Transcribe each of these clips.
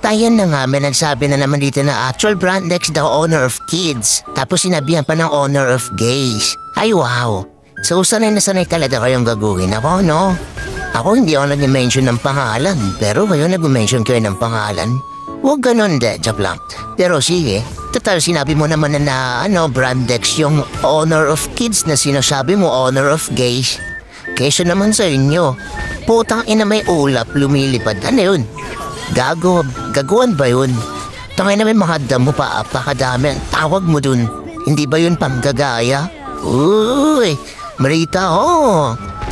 Ayan na nga, may nagsabi na naman dito na actual brand next the owner of kids. Tapos sinabihan pa ng owner of gays. Ay wow. So sanay na sanay talaga kayong gagawin ako, no? Ako hindi ako nag-mention ng pangalan, pero kayo nag-mention kayo ng pangalan. Huwag ganun de, joke lang. Pero sige, total sinabi mo naman na Brandex yung owner of kids na sinasabi mo owner of gays. Kesa naman sa inyo, putang ina may ulap lumilipad. Ano yun? Gaguan ba yun? Tangay na may mga damo pa, apakadami. Tawag mo dun. Hindi ba yun panggagaya? Uy, Marita,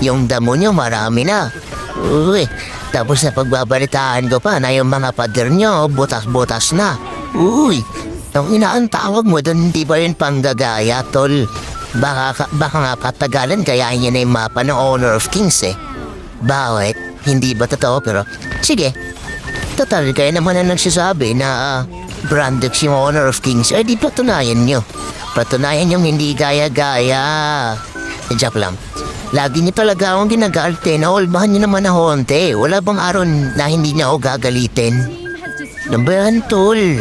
yung damo nyo marami na. Uy, tapos na pagbabalitaan ko pa na yung mga pader nyo, butas-butas na. Uy, ang inaan tawag mo dun, hindi ba yun panggagaya, tol? Baka nga patagalan kaya yun na yung mapa ng owner of kings eh. Bakit? Hindi ba totoo? Pero sige. Total, kaya naman na nagsasabi na Brandex yung owner of kings, di patunayan nyo. Patunayan yung hindi gaya-gaya. Joke lang. Lagi niyo talaga akong ginagalte na olbahan niyo naman na honte. Wala bang araw na hindi niya ako gagalitin? Nabayan, tol.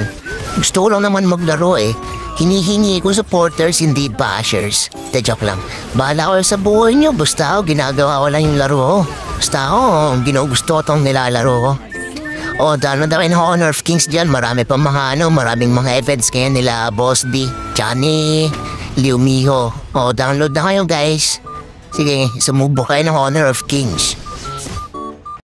Gusto ko lang naman maglaro eh. Hinihingi ko supporters, hindi bashers. Joke lang. Bahala ko sa buhay niyo. Basta ako, ginagawa ko lang yung laro ko. Basta ako, ginugusto ko itong nilalaro ko. Dahil na rin Honor of Kings dyan, marami pa maraming mga events kaya nila Boss D, Johnny, Liu Miho. Download na kayo guys. Sige, sumubok kayo ng Honor of Kings.